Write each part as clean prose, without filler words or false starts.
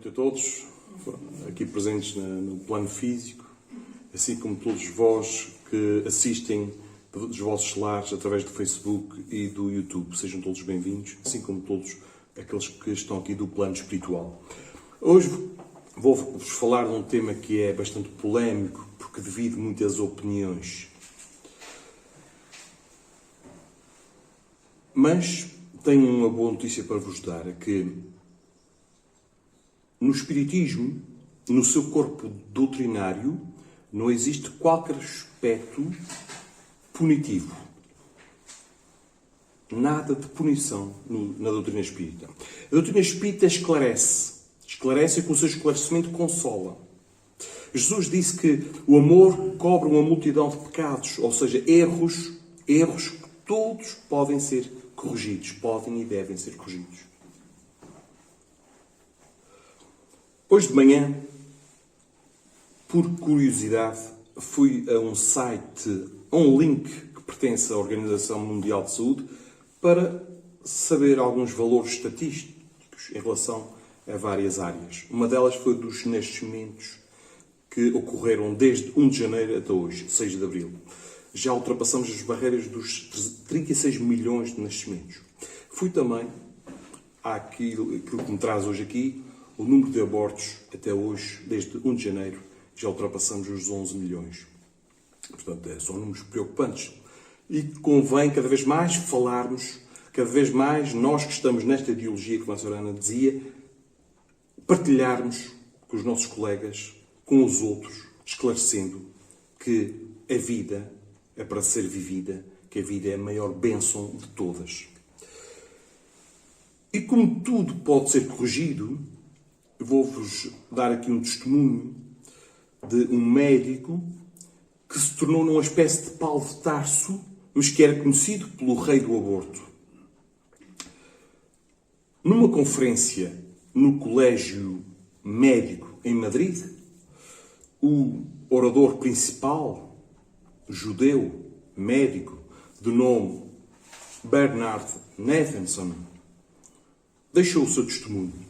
noite a todos, aqui presentes no plano físico, assim como todos vós que assistem dos vossos lares através do Facebook e do YouTube. Sejam todos bem-vindos, assim como todos aqueles que estão aqui do plano espiritual. Hoje vou-vos falar de um tema que é bastante polémico, porque divide muitas opiniões. Mas tenho uma boa notícia para vos dar, é que no Espiritismo, no seu corpo doutrinário, não existe qualquer aspecto punitivo. Nada de punição na doutrina espírita. A doutrina espírita esclarece e com o seu esclarecimento consola. Jesus disse que o amor cobre uma multidão de pecados, ou seja, erros que todos podem ser corrigidos, podem e devem ser corrigidos. Hoje de manhã, por curiosidade, fui a um site, a um link que pertence à Organização Mundial de Saúde, para saber alguns valores estatísticos em relação a várias áreas. Uma delas foi dos nascimentos que ocorreram desde 1 de janeiro até hoje, 6 de abril. Já ultrapassamos as barreiras dos 36 milhões de nascimentos. Fui também àquilo que me traz hoje aqui, o número de abortos até hoje, desde 1 de janeiro, já ultrapassamos os 11 milhões. Portanto, são números preocupantes. E convém cada vez mais falarmos, cada vez mais nós que estamos nesta ideologia, como a senhora Ana dizia, partilharmos com os nossos colegas, com os outros, esclarecendo que a vida é para ser vivida, que a vida é a maior bênção de todas. E como tudo pode ser corrigido, vou-vos dar aqui um testemunho de um médico que se tornou numa espécie de Paulo de Tarso, mas que era conhecido pelo rei do aborto. Numa conferência no Colégio Médico em Madrid, o orador principal, judeu, médico, de nome Bernard Nathanson, deixou o seu testemunho.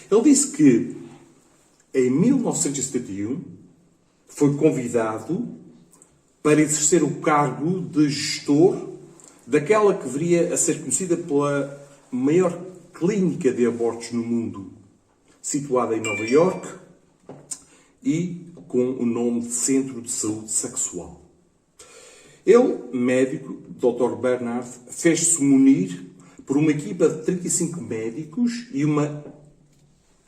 Ele disse que, em 1971, foi convidado para exercer o cargo de gestor daquela que viria a ser conhecida pela maior clínica de abortos no mundo, situada em Nova Iorque e com o nome de Centro de Saúde Sexual. Ele, médico, Dr. Bernard, fez-se munir por uma equipa de 35 médicos e uma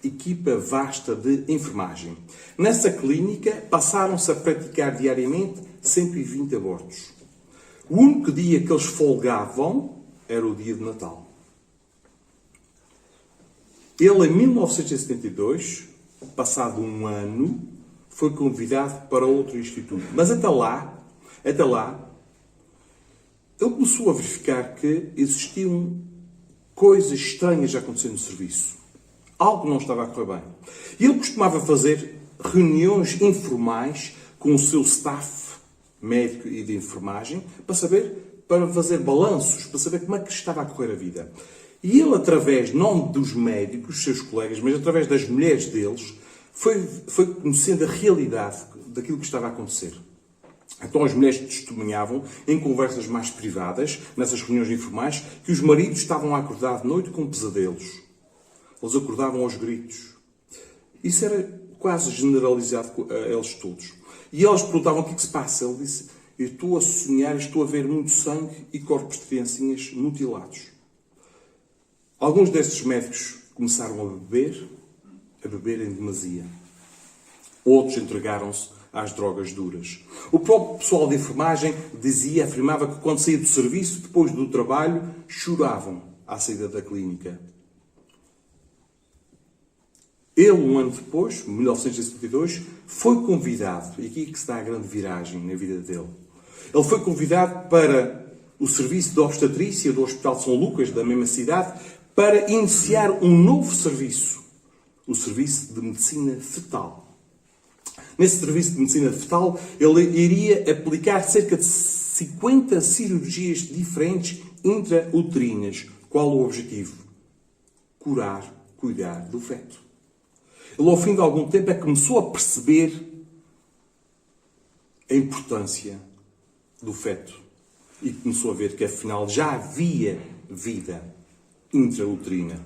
equipa vasta de enfermagem. Nessa clínica passaram-se a praticar diariamente 120 abortos. O único dia que eles folgavam era o dia de Natal. Ele, em 1972, passado um ano, foi convidado para outro instituto. Mas até lá, ele começou a verificar que existiam coisas estranhas a acontecer no serviço. Algo não estava a correr bem. E ele costumava fazer reuniões informais com o seu staff médico e de enfermagem para fazer balanços, para saber como é que estava a correr a vida. E ele, através, não dos médicos, seus colegas, mas através das mulheres deles, foi conhecendo a realidade daquilo que estava a acontecer. Então as mulheres testemunhavam, em conversas mais privadas, nessas reuniões informais, que os maridos estavam a acordar de noite com pesadelos. Eles acordavam aos gritos. Isso era quase generalizado a eles todos. E eles perguntavam o que é que se passa. Ele disse, eu estou a sonhar, estou a ver muito sangue e corpos de criancinhas mutilados. Alguns desses médicos começaram a beber em demasia. Outros entregaram-se às drogas duras. O próprio pessoal de enfermagem afirmava que quando saía do serviço, depois do trabalho, choravam à saída da clínica. Ele, um ano depois, 1972, foi convidado, e aqui que se dá a grande viragem na vida dele. Ele foi convidado para o serviço de obstetrícia do Hospital de São Lucas, da mesma cidade, para iniciar um novo serviço, o serviço de medicina fetal. Nesse serviço de medicina fetal, ele iria aplicar cerca de 50 cirurgias diferentes intrauterinas. Qual o objetivo? Cuidar do feto. Ele, ao fim de algum tempo, começou a perceber a importância do feto e começou a ver que, afinal, já havia vida intrauterina.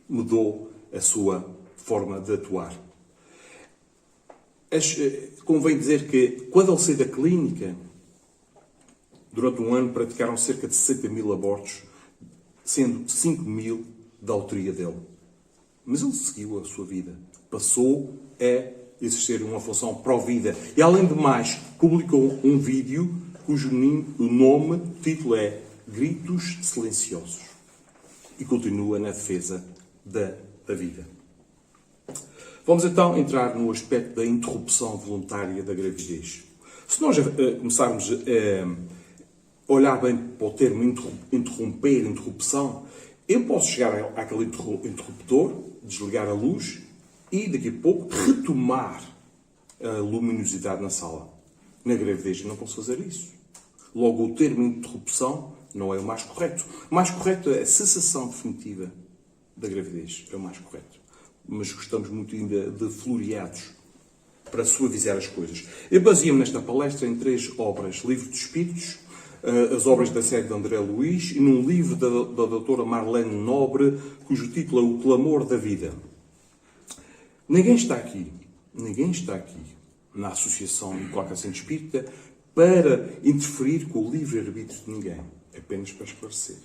Mudou a sua forma de atuar. Convém dizer que, quando ele saiu da clínica, durante um ano praticaram cerca de 60.000 abortos, sendo 5.000 da autoria dele. Mas ele seguiu a sua vida. Passou a exercer uma função pró-vida. E, além do mais, publicou um vídeo cujo o título é Gritos Silenciosos. E continua na defesa da vida. Vamos então entrar no aspecto da interrupção voluntária da gravidez. Se nós começarmos a olhar bem para o termo interromper, interrupção, eu posso chegar àquele interruptor, desligar a luz e, daqui a pouco, retomar a luminosidade na sala. Na gravidez eu não posso fazer isso. Logo, o termo interrupção não é o mais correto. O mais correto é a cessação definitiva da gravidez. É o mais correto. Mas gostamos muito ainda de floreados para suavizar as coisas. Eu baseei-me nesta palestra em 3 obras. Livro dos Espíritos, as obras da série de André Luiz e num livro da doutora Marlene Nobre, cujo título é O Clamor da Vida. Ninguém está aqui na Associação de qualquer centro espírita para interferir com o livre-arbítrio de ninguém. É apenas para esclarecer.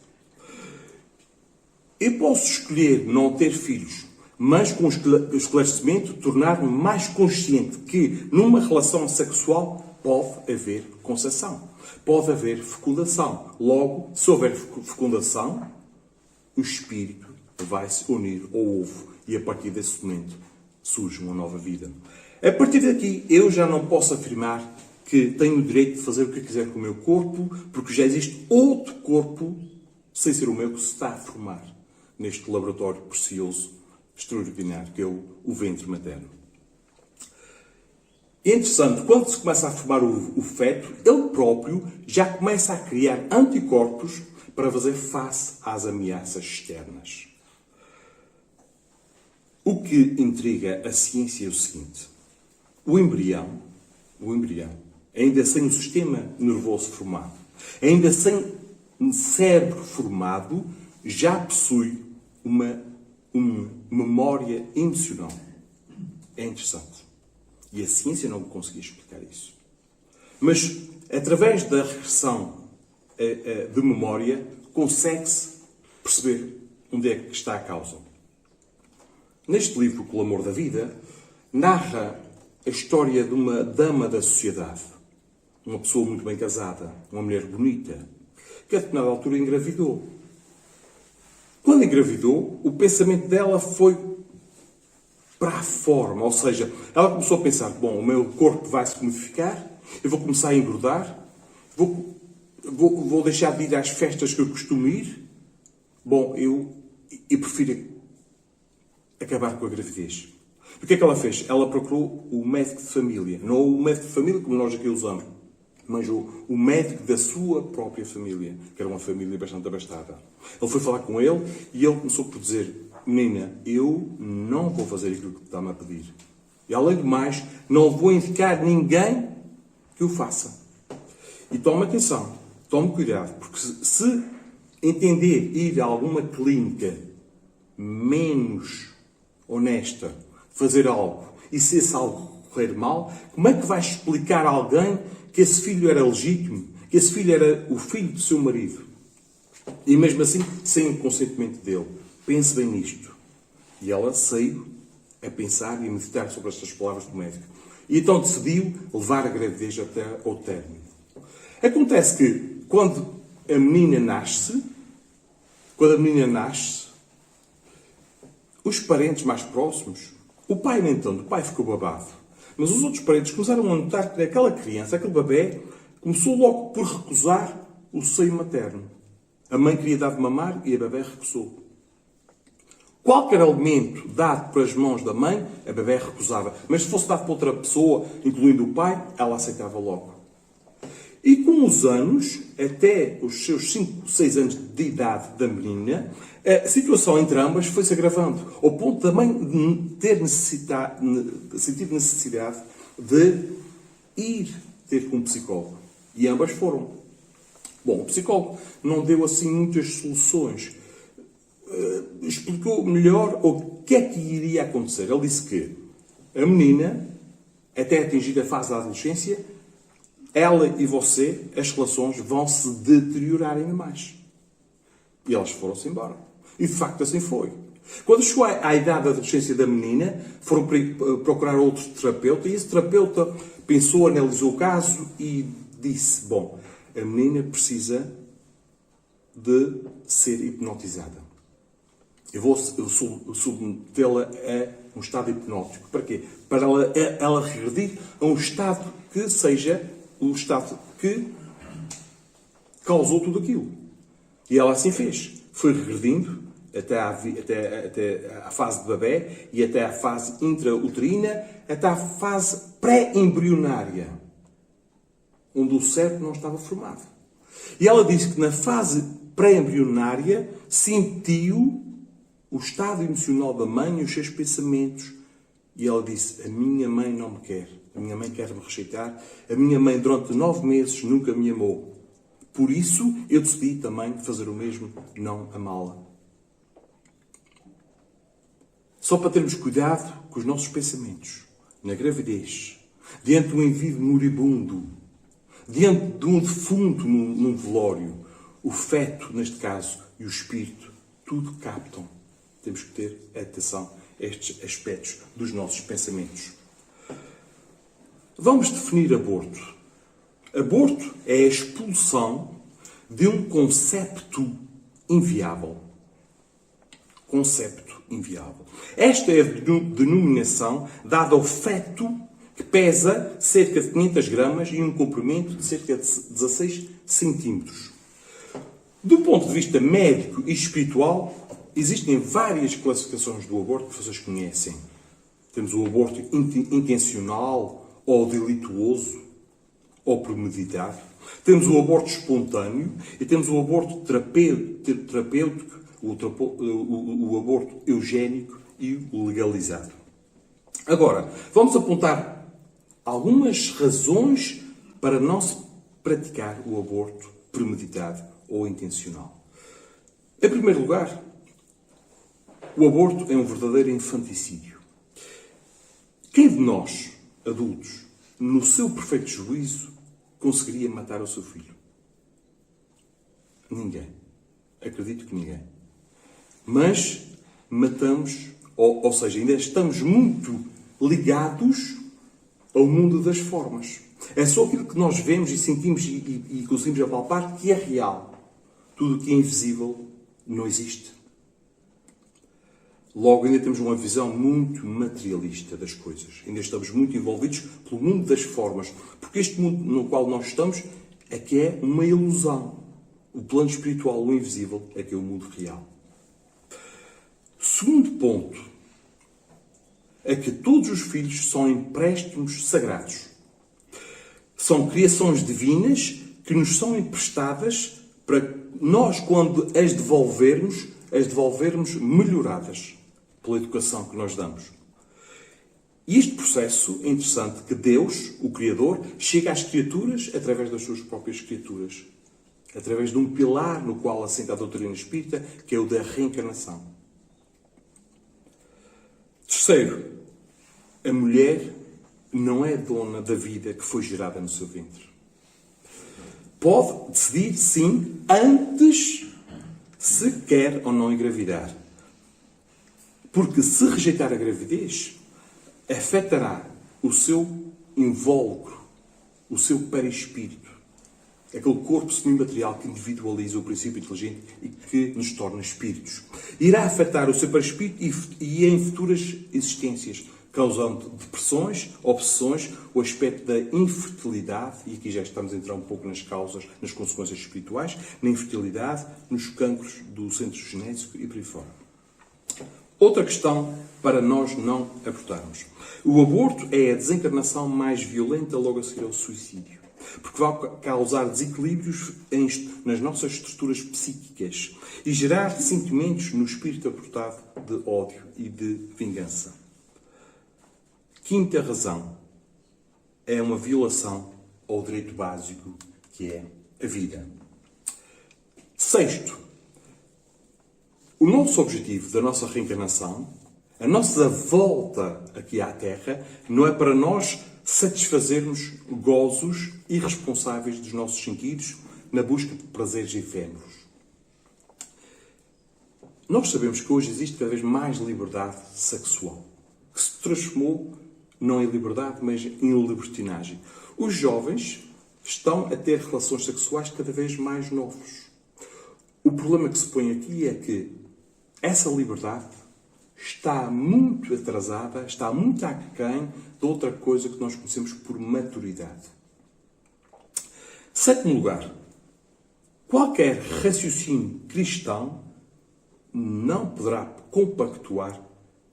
Eu posso escolher não ter filhos, mas com o esclarecimento tornar-me mais consciente que numa relação sexual pode haver concepção. Pode haver fecundação. Logo, se houver fecundação, o espírito vai se unir ao ovo e a partir desse momento surge uma nova vida. A partir daqui, eu já não posso afirmar que tenho o direito de fazer o que quiser com o meu corpo, porque já existe outro corpo, sem ser o meu, que se está a formar neste laboratório precioso, extraordinário, que é o ventre materno. É interessante, quando se começa a formar o feto, ele próprio já começa a criar anticorpos para fazer face às ameaças externas. O que intriga a ciência é o seguinte: o embrião, ainda sem o sistema nervoso formado, ainda sem um cérebro formado, já possui uma memória emocional. É interessante. E a ciência não conseguia explicar isso. Mas, através da regressão de memória, consegue-se perceber onde é que está a causa. Neste livro, O Clamor da Vida, narra a história de uma dama da sociedade, uma pessoa muito bem casada, uma mulher bonita, que a determinada altura engravidou. Quando engravidou, o pensamento dela foi para a forma, ou seja, ela começou a pensar: bom, o meu corpo vai se modificar, eu vou começar a engordar, vou deixar de ir às festas que eu costumo ir. Bom, eu prefiro acabar com a gravidez. O que é que ela fez? Ela procurou o médico de família. Não o médico de família como nós aqui usamos, mas o médico da sua própria família, que era uma família bastante abastada. Ele foi falar com ele e ele começou por dizer: menina, eu não vou fazer aquilo que está-me a pedir. E, além do mais, não vou indicar ninguém que o faça. E tome atenção, tome cuidado, porque se entender ir a alguma clínica menos honesta, fazer algo, e se esse algo correr mal, como é que vai explicar a alguém que esse filho era legítimo, que esse filho era o filho do seu marido? E mesmo assim, sem o consentimento dele. Pense bem nisto. E ela saiu a pensar e a meditar sobre estas palavras do médico. E então decidiu levar a gravidez até ao término. Acontece que, quando a menina nasce, os parentes mais próximos, o pai nem tanto, o pai ficou babado. Mas os outros parentes começaram a notar que aquela criança, aquele bebê, começou logo por recusar o seio materno. A mãe queria dar de mamar e a bebê recusou. Qualquer alimento dado pelas mãos da mãe, a bebê recusava. Mas se fosse dado por outra pessoa, incluindo o pai, ela aceitava logo. E com os anos, até os seus 5, 6 anos de idade da menina, a situação entre ambas foi-se agravando, ao ponto também de sentir necessidade de ir ter com um psicólogo. E ambas foram. Bom, o psicólogo não deu assim muitas soluções. Explicou melhor o que é que iria acontecer. Ele disse que a menina, até atingir a fase da adolescência, ela e você, as relações vão se deteriorar ainda mais. E elas foram-se embora. E de facto assim foi. Quando chegou à idade da adolescência da menina, foram procurar outro terapeuta e esse terapeuta pensou, analisou o caso e disse, bom, a menina precisa de ser hipnotizada. Eu vou submetê-la a um estado hipnótico. Para quê? Para ela regredir a um estado que seja o estado que causou tudo aquilo. E ela assim fez. Foi regredindo até à fase de bebé e até à fase intrauterina, até à fase pré-embrionária, onde o cérebro não estava formado. E ela disse que na fase pré-embrionária sentiu o estado emocional da mãe e os seus pensamentos. E ela disse, a minha mãe não me quer. A minha mãe quer me rejeitar. A minha mãe, durante 9 meses, nunca me amou. Por isso, eu decidi também fazer o mesmo, não amá-la. Só para termos cuidado com os nossos pensamentos. Na gravidez, diante de um indivíduo moribundo, diante de um defunto num velório, o feto, neste caso, e o espírito, tudo captam. Temos que ter atenção a estes aspectos dos nossos pensamentos. Vamos definir aborto. Aborto é a expulsão de um concepto inviável. Concepto inviável. Esta é a denominação dada ao feto que pesa cerca de 500 gramas e um comprimento de cerca de 16 centímetros. Do ponto de vista médico e espiritual, existem várias classificações do aborto que vocês conhecem. Temos o aborto intencional ou delituoso ou premeditado. Temos o aborto espontâneo e temos o aborto terapêutico, o aborto eugénico e o legalizado. Agora, vamos apontar algumas razões para não se praticar o aborto premeditado ou intencional. Em primeiro lugar, o aborto é um verdadeiro infanticídio. Quem de nós, adultos, no seu perfeito juízo, conseguiria matar o seu filho? Ninguém. Acredito que ninguém. Mas matamos, ou seja, ainda estamos muito ligados ao mundo das formas. É só aquilo que nós vemos e sentimos e conseguimos apalpar que é real. Tudo o que é invisível não existe. Logo, ainda temos uma visão muito materialista das coisas. Ainda estamos muito envolvidos pelo mundo das formas. Porque este mundo no qual nós estamos é que é uma ilusão. O plano espiritual, o invisível, é que é o mundo real. Segundo ponto é que todos os filhos são empréstimos sagrados. São criações divinas que nos são emprestadas para nós, quando as devolvermos melhoradas pela educação que nós damos. E este processo é interessante, que Deus, o Criador, chega às criaturas através das suas próprias criaturas. Através de um pilar no qual assenta a doutrina espírita, que é o da reencarnação. Terceiro, a mulher não é dona da vida que foi gerada no seu ventre. Pode decidir, sim, antes se quer ou não engravidar. Porque se rejeitar a gravidez, afetará o seu invólucro, o seu perispírito. Aquele corpo semimaterial que individualiza o princípio inteligente e que nos torna espíritos. Irá afetar o seu perispírito e em futuras existências, causando depressões, obsessões, o aspecto da infertilidade, e aqui já estamos a entrar um pouco nas causas, nas consequências espirituais, na infertilidade, nos cancros do centro genético e por aí fora. Outra questão para nós não abortarmos. O aborto é a desencarnação mais violenta logo a seguir ao suicídio. porque vai causar desequilíbrios nas nossas estruturas psíquicas e gerar sentimentos no espírito abortado de ódio e de vingança. Quinta razão é uma violação ao direito básico que é a vida. Sexto, o nosso objetivo da nossa reencarnação, a nossa volta aqui à Terra, não é para nós satisfazermos gozos irresponsáveis dos nossos sentidos na busca de prazeres efêmeros. Nós sabemos que hoje existe cada vez mais liberdade sexual, que se transformou não em liberdade, mas em libertinagem. Os jovens estão a ter relações sexuais cada vez mais novos. O problema que se põe aqui é que essa liberdade está muito atrasada, está muito aquém de outra coisa que nós conhecemos por maturidade. Sétimo lugar, qualquer raciocínio cristão não poderá compactuar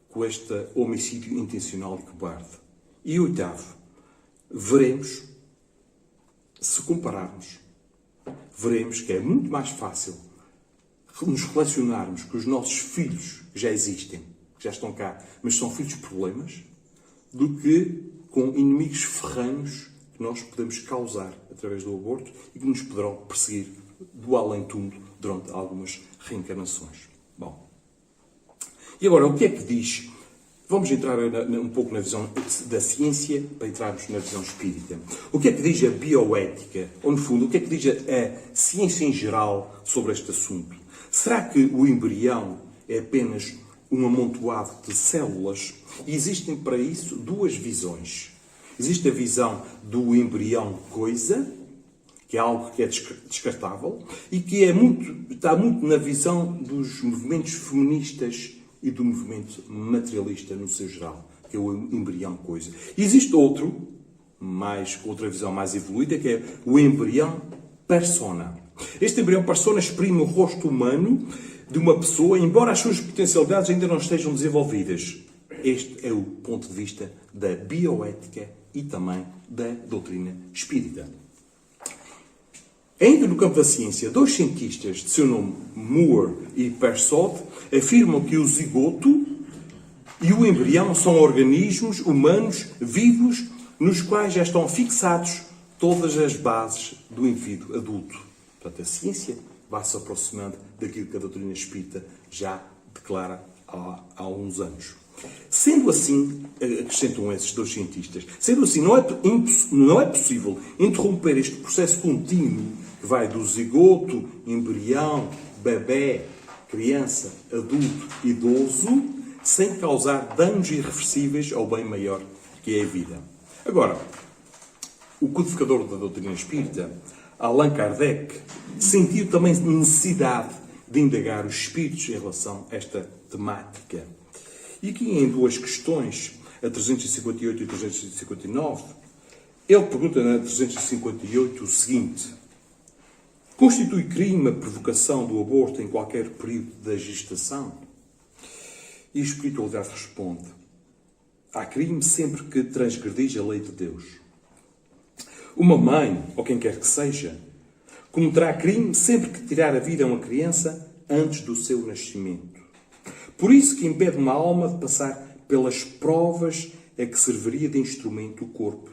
com este homicídio intencional e cobarde. E oitavo, veremos, se compararmos, veremos que é muito mais fácil nos relacionarmos com os nossos filhos que já existem, que já estão cá, mas são filhos de problemas, do que com inimigos ferrenhos que nós podemos causar através do aborto e que nos poderão perseguir do além-túmulo durante algumas reencarnações. Bom, e agora o que é que diz? Vamos entrar um pouco na visão da ciência para entrarmos na visão espírita. O que é que diz a bioética? Ou, no fundo, o que é que diz a ciência em geral sobre este assunto? Será que o embrião é apenas um amontoado de células? E existem para isso duas visões. Existe a visão do embrião coisa, que é algo que é descartável, e que está muito na visão dos movimentos feministas e do movimento materialista no seu geral, que é o embrião coisa. E existe outra visão mais evoluída, que é o embrião persona. Este embrião persona exprime o rosto humano de uma pessoa, embora as suas potencialidades ainda não estejam desenvolvidas. Este é o ponto de vista da bioética e também da doutrina espírita. Ainda no campo da ciência, dois cientistas de seu nome, Moore e Persaud, afirmam que o zigoto e o embrião são organismos humanos vivos nos quais já estão fixados todas as bases do indivíduo adulto. Portanto, a ciência vai se aproximando daquilo que a doutrina espírita já declara há uns anos. Sendo assim, acrescentam esses dois cientistas, sendo assim, não é possível interromper este processo contínuo que vai do zigoto, embrião, bebé, criança, adulto, idoso, sem causar danos irreversíveis ao bem maior que é a vida. Agora, o codificador da doutrina espírita, Allan Kardec, sentiu também necessidade de indagar os espíritos em relação a esta temática. E aqui em duas questões, a 358 e a 359, ele pergunta na 358 o seguinte: constitui crime a provocação do aborto em qualquer período da gestação? E a espiritualidade responde: há crime sempre que transgredis a lei de Deus. Uma mãe, ou quem quer que seja, cometerá crime sempre que tirar a vida a uma criança antes do seu nascimento. Por isso que impede uma alma de passar pelas provas a que serviria de instrumento o corpo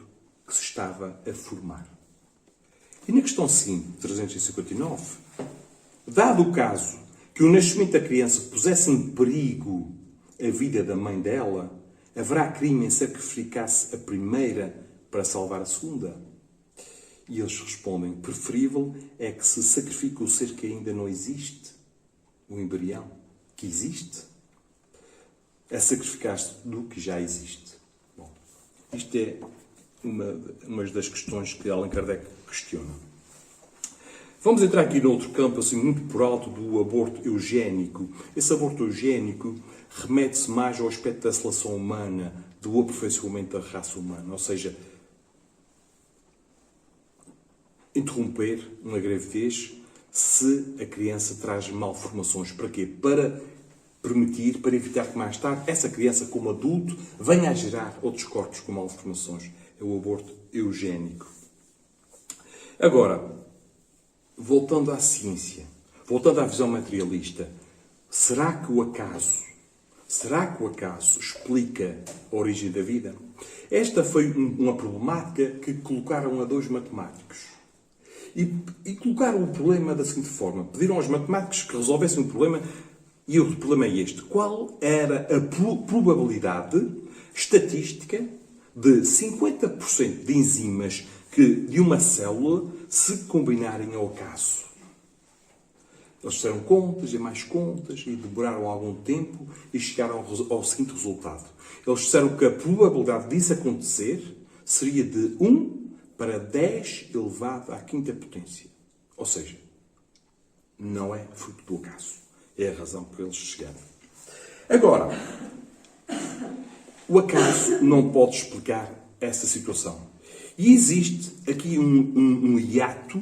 que se estava a formar. E na questão seguinte, 359, dado o caso que o nascimento da criança pusesse em perigo a vida da mãe dela, haverá crime em sacrificar-se a primeira para salvar a segunda? E eles respondem: preferível é que se sacrifique o ser que ainda não existe, o embrião que existe, a sacrificar-se do que já existe. Bom, isto é uma das questões que Allan Kardec questiona. Vamos entrar aqui no outro campo, assim, muito por alto, do aborto eugénico. Esse aborto eugénico remete-se mais ao aspecto da seleção humana, do aperfeiçoamento da raça humana, ou seja, interromper uma gravidez se a criança traz malformações. Para quê? Para permitir, para evitar que mais tarde essa criança, como adulto, venha a gerar outros corpos com malformações. É o aborto eugénico. Agora, voltando à ciência, voltando à visão materialista, será que o acaso explica a origem da vida? Esta foi uma problemática que colocaram a dois matemáticos. E colocaram o problema da seguinte forma. Pediram aos matemáticos que resolvessem o problema, e o problema é este. Qual era a probabilidade estatística de 50% de enzimas de uma célula se combinarem ao acaso? Eles fizeram contas e mais contas e demoraram algum tempo e chegaram ao seguinte resultado. Eles disseram que a probabilidade disso acontecer seria de 1 para 10 elevado à quinta potência. Ou seja, não é fruto do acaso. É a razão por eles chegaram. Agora, o acaso não pode explicar essa situação. E existe aqui um hiato,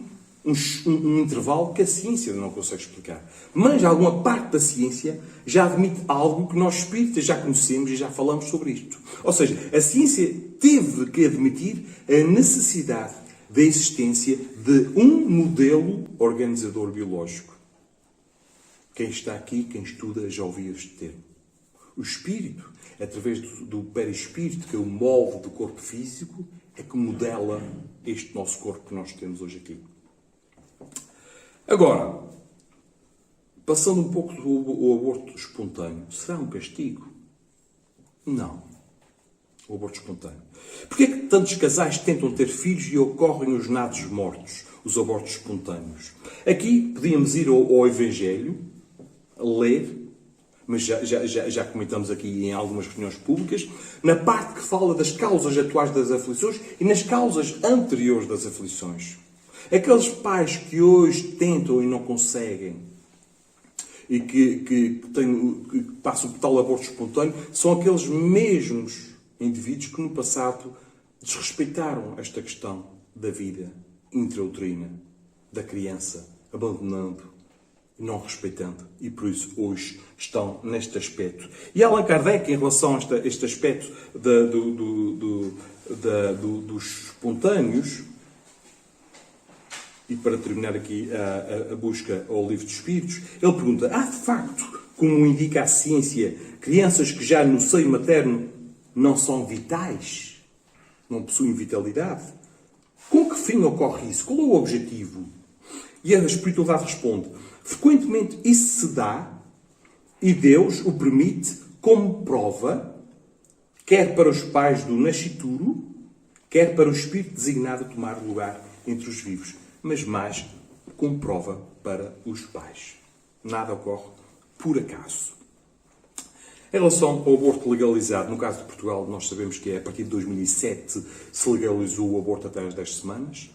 um intervalo que a ciência não consegue explicar. Mas alguma parte da ciência já admite algo que nós espíritas já conhecemos e já falamos sobre isto. Ou seja, a ciência teve que admitir a necessidade da existência de um modelo organizador biológico. Quem está aqui, quem estuda, já ouviu este termo. O espírito, através do perispírito, que é o molde do corpo físico, é que modela este nosso corpo que nós temos hoje aqui. Agora, passando um pouco do aborto espontâneo, será um castigo? Não. O aborto espontâneo. Porquê é que tantos casais tentam ter filhos e ocorrem os nados mortos, os abortos espontâneos? Aqui podíamos ir ao Evangelho, ler, mas já comentamos aqui em algumas reuniões públicas, na parte que fala das causas atuais das aflições e nas causas anteriores das aflições. Aqueles pais que hoje tentam e não conseguem e que passam por tal aborto espontâneo são aqueles mesmos indivíduos que no passado desrespeitaram esta questão da vida intrauterina, da criança, abandonando, não respeitando, e por isso hoje estão neste aspecto. E Allan Kardec, em relação a este aspecto dos espontâneos, e para terminar aqui a busca ao Livro dos Espíritos, ele pergunta: há de facto, como indica a ciência, crianças que já no seio materno não são vitais? Não possuem vitalidade? Com que fim ocorre isso? Qual é o objetivo? E a espiritualidade responde: frequentemente isso se dá e Deus o permite como prova, quer para os pais do nascituro, quer para o espírito designado a tomar lugar entre os vivos, mas mais como prova para os pais. Nada ocorre por acaso. Em relação ao aborto legalizado, no caso de Portugal, nós sabemos que a partir de 2007 se legalizou o aborto até às 10 semanas.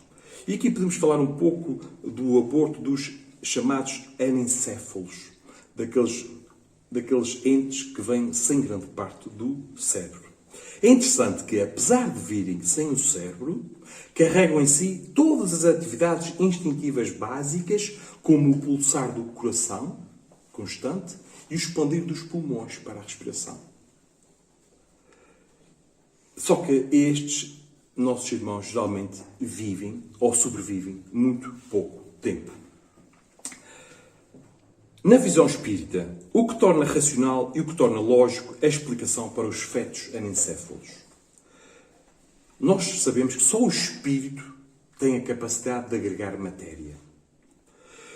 E aqui podemos falar um pouco do aborto dos chamados anencéfalos, daqueles entes que vêm sem grande parte do cérebro. É interessante que, apesar de virem sem o cérebro, carregam em si todas as atividades instintivas básicas, como o pulsar do coração constante e o expandir dos pulmões para a respiração. Só que estes nossos irmãos geralmente vivem ou sobrevivem muito pouco tempo. Na visão espírita, o que torna racional e o que torna lógico é a explicação para os fetos anencéfalos. Nós sabemos que só o espírito tem a capacidade de agregar matéria.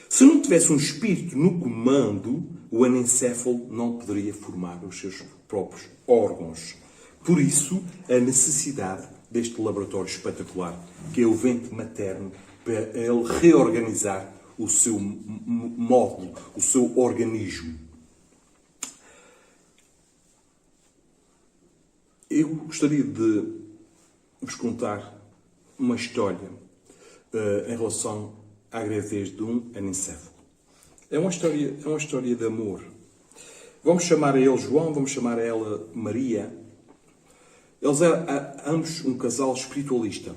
Se não tivesse um espírito no comando, o anencéfalo não poderia formar os seus próprios órgãos. Por isso, a necessidade deste laboratório espetacular, que é o ventre materno, para ele reorganizar o seu módulo, o seu organismo. Eu gostaria de vos contar uma história em relação à gravidez de um anencéfalo. É uma história de amor. Vamos chamar a ele João, vamos chamar a ela Maria. Eles eram ambos um casal espiritualista.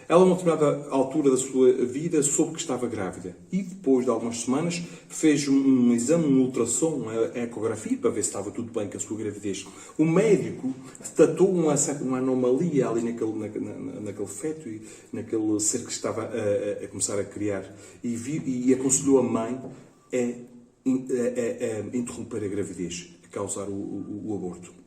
Ela, a uma determinada altura da sua vida, soube que estava grávida e, depois de algumas semanas, fez um exame, um ultrassom, uma ecografia, para ver se estava tudo bem com a sua gravidez. O médico detectou uma anomalia ali naquele feto e naquele ser que estava a começar a criar e aconselhou a mãe a interromper a gravidez, a causar o aborto.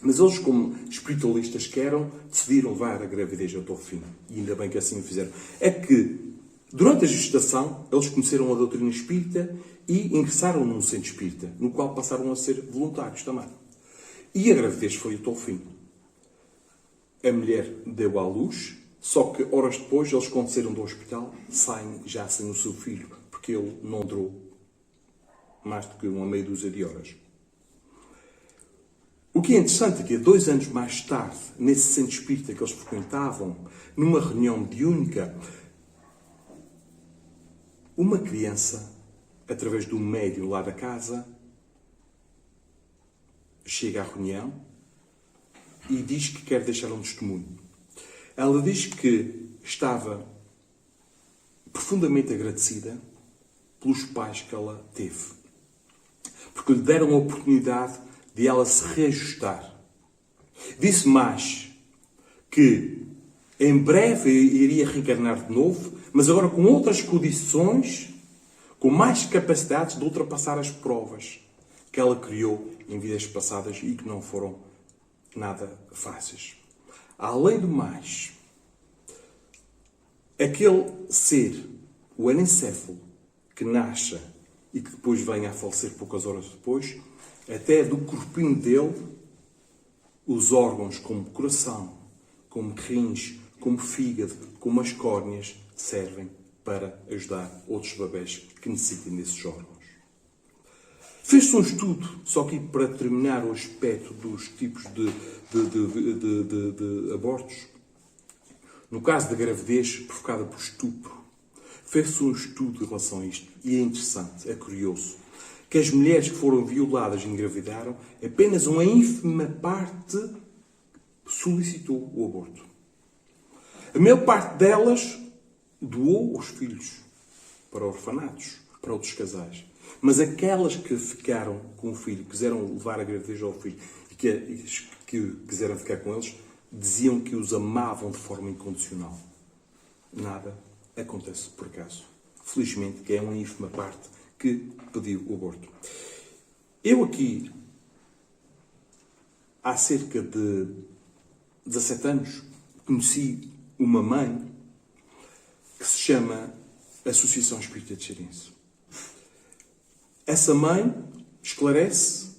Mas eles, como espiritualistas que eram, decidiram levar a gravidez até o fim. E ainda bem que assim o fizeram. É que, durante a gestação, eles conheceram a doutrina espírita e ingressaram num centro espírita, no qual passaram a ser voluntários também. E a gravidez foi até o fim. A mulher deu à luz, só que horas depois, eles, quando saíram do hospital, saem já sem o seu filho, porque ele não durou mais do que uma meia dúzia de horas. O que é interessante é que, 2 anos mais tarde, nesse centro espírita que eles frequentavam, numa reunião mediúnica, uma criança, através do médium lá da casa, chega à reunião e diz que quer deixar um testemunho. Ela diz que estava profundamente agradecida pelos pais que ela teve, porque lhe deram a oportunidade de ela se reajustar. Disse mais que em breve iria reencarnar de novo, mas agora com outras condições, com mais capacidades de ultrapassar as provas que ela criou em vidas passadas e que não foram nada fáceis. Além do mais, aquele ser, o anencéfalo, que nasce e que depois vem a falecer poucas horas depois, até do corpinho dele, os órgãos como coração, como rins, como fígado, como as córneas, servem para ajudar outros bebés que necessitem desses órgãos. Fez-se um estudo, só aqui para terminar o aspecto dos tipos de abortos. No caso da gravidez provocada por estupro, fez-se um estudo em relação a isto. E é interessante, é curioso, que as mulheres que foram violadas e engravidaram, apenas uma ínfima parte solicitou o aborto. A maior parte delas doou os filhos para orfanatos, para outros casais. Mas aquelas que ficaram com o filho, quiseram levar a gravidez ao filho e que quiseram ficar com eles, diziam que os amavam de forma incondicional. Nada acontece por acaso. Felizmente, que é uma ínfima parte que pediu o aborto. Eu aqui, há cerca de 17 anos, conheci uma mãe que se chama Associação Espírita de Xerinço. Essa mãe esclarece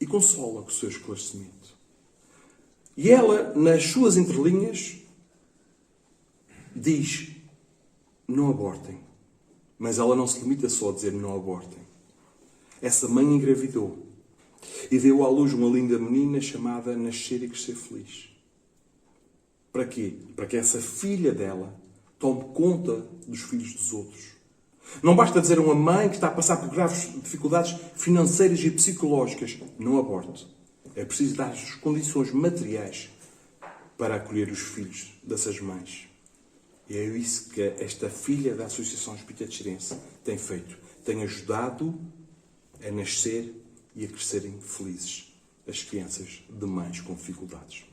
e consola com o seu esclarecimento. E ela, nas suas entrelinhas, diz: não abortem. Mas ela não se limita só a dizer não abortem. Essa mãe engravidou e deu à luz uma linda menina chamada Nascer e Crescer Feliz. Para quê? Para que essa filha dela tome conta dos filhos dos outros. Não basta dizer a uma mãe que está a passar por graves dificuldades financeiras e psicológicas: não aborte. É preciso dar as condições materiais para acolher os filhos dessas mães. E é isso que esta filha da Associação Espírita de Xerinço tem feito. Tem ajudado a nascer e a crescerem felizes as crianças de mães com dificuldades.